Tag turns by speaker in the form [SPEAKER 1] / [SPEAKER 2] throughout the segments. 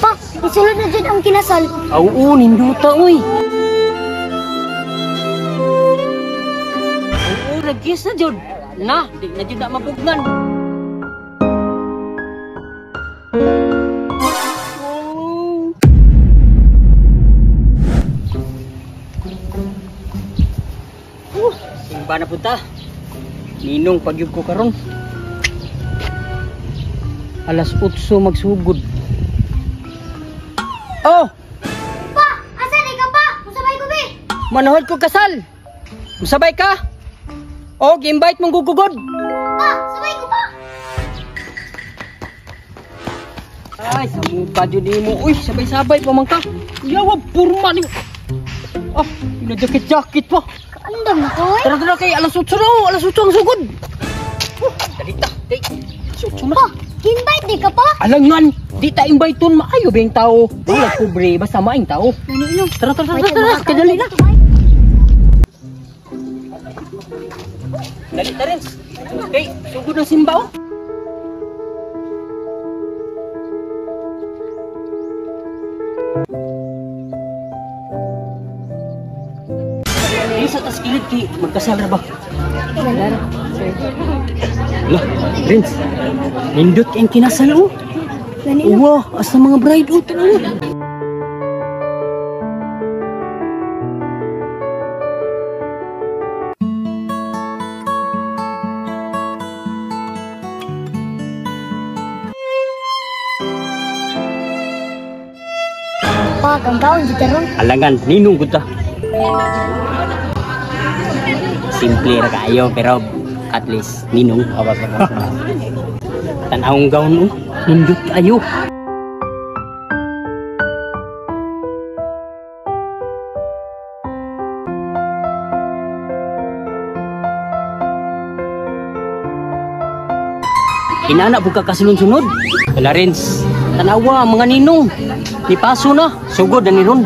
[SPEAKER 1] Pa, isulod na dyan ang kinasal.
[SPEAKER 2] Oo, ninduta, uy. Oo, nag-kiss na, Jod. Na, di na Jod na mapugnan. Simba na punta. Ninong pagyug ko karon. Alas 8 magsugod. Oh!
[SPEAKER 1] Pa, asa di ka pa? Musabay ko be.
[SPEAKER 2] Manood ko kasal. Musabay ka? O, invite mong gugugod.
[SPEAKER 1] Pa, sabay ko pa.
[SPEAKER 2] Ay, sa mukha dyan mo. Uy, sabay-sabay pa man ka. Yawa, purma ni. Ah, pinajakit-jakit pa.
[SPEAKER 1] Kaandam na ko eh.
[SPEAKER 2] Tara kay alas 8 na. Alas 8 ang sugod. Dalita, kay alas 8 na.
[SPEAKER 1] Pa, invite di ka pa?
[SPEAKER 2] Alangan, di ta invite ton maayo ba yung tao? Wala pobre, basta maing tao.
[SPEAKER 1] Naninom.
[SPEAKER 2] Tara, kadali na. Dalita rin. Okay, sugod ng simba oh. Sa tas kilid ki magkasal ra ba? Wala. Lah, Prince. Nindot ang kinasal oh. Wow, asa mga bride oh.
[SPEAKER 1] Pa, kang kaon di karon.
[SPEAKER 2] Alangan, ninong gud ta. Simple ra kayo pero at least ninong awas ako. Tanawang gaon oh, nindot kayo. Inana po ka kasunod-sunod. Wala rin, tanawa mga ninong. Nipaso na, sugod na ni Ron.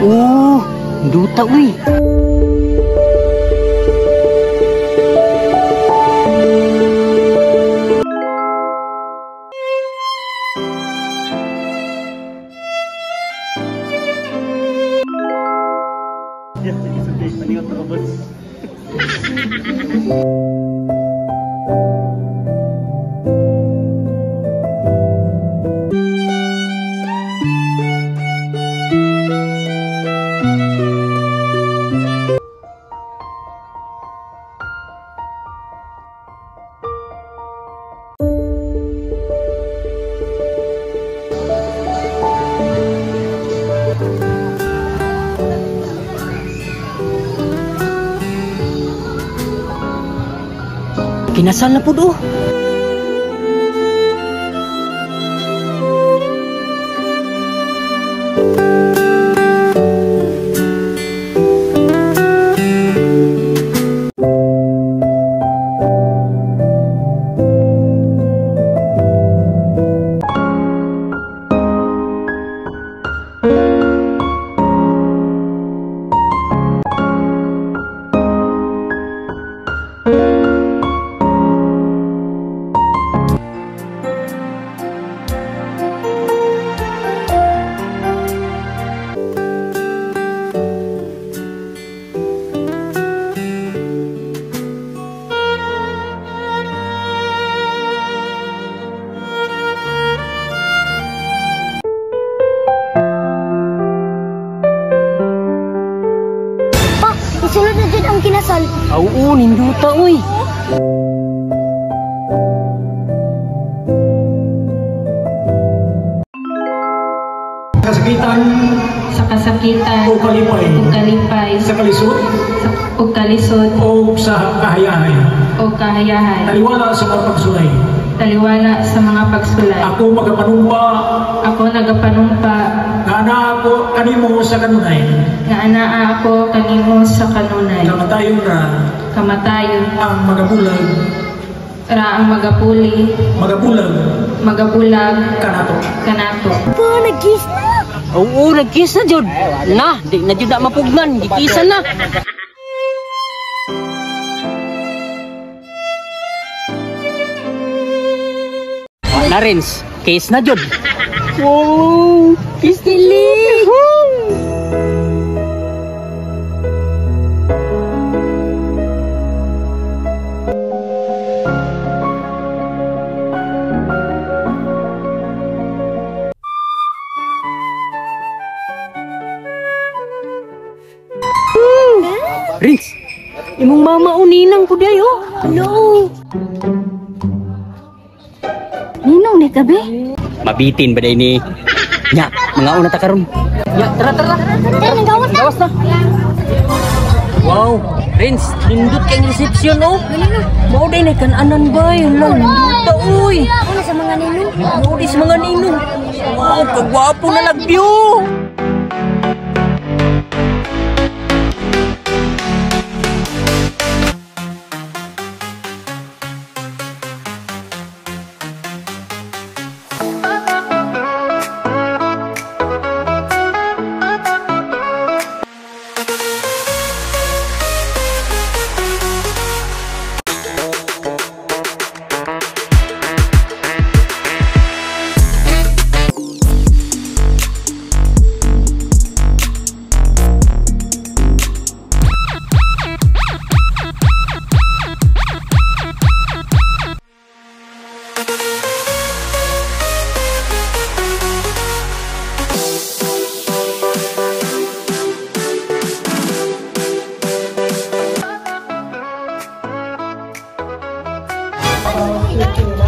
[SPEAKER 2] Oo, duta uy. kinasal na po do.
[SPEAKER 1] Isunod na dyan ang kinasal.
[SPEAKER 2] Oo, ninduta uy.
[SPEAKER 3] Kasakitan
[SPEAKER 4] sa kasakitan
[SPEAKER 3] o kalipay,
[SPEAKER 4] o kalipay
[SPEAKER 3] sa kalisod
[SPEAKER 4] o kalisod
[SPEAKER 3] o sa kahayahay.
[SPEAKER 4] o kahayahay.
[SPEAKER 3] Taliwala sa mga pagsulay.
[SPEAKER 4] Taliwala sa mga pagsulay.
[SPEAKER 3] Ako magapanumpa
[SPEAKER 4] Ako nagapanumpa
[SPEAKER 3] na anak ako kanimo sa kanunay.
[SPEAKER 4] nga anaa ako kanimo sa kanunay.
[SPEAKER 3] Kamatayon na
[SPEAKER 4] Kamatayon
[SPEAKER 3] ang magabulag,
[SPEAKER 4] ra ang magabulag
[SPEAKER 3] kanato.
[SPEAKER 4] kanato.
[SPEAKER 1] Po, nag-kiss na.
[SPEAKER 2] Oo, nagkiss na jud. Na, di na jud na mapugnan, gikisan na. Na Rins, kiss na jud. Wow, kiss kili. Rins, imong mama o ninang ko dayo.
[SPEAKER 1] Hello. Ninong ni kabe?
[SPEAKER 2] Mabitin ba day ni? Nya, mga una ta karon. Ya, tara.
[SPEAKER 1] Tara, nagawas na.
[SPEAKER 2] Gawas na. Wow, Rins, nindot kay resepsyon oh. Mao day na kananan ba? Nindot uy.
[SPEAKER 1] Ako na sa mga ninong.
[SPEAKER 2] Mao di sa mga ninong. Wow, kagwapo na nagview.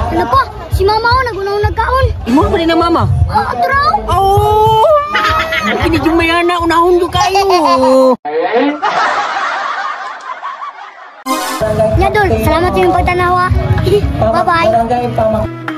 [SPEAKER 1] Ano pa? Si mama ko nagunaw nagkaon.
[SPEAKER 2] Imo ba din ang mama?
[SPEAKER 1] Oh, atraw.
[SPEAKER 2] Oh! Kini yung mayana, unahon do kayo.
[SPEAKER 1] Nadol, salamat sa iyong pagtanawa. Bye-bye.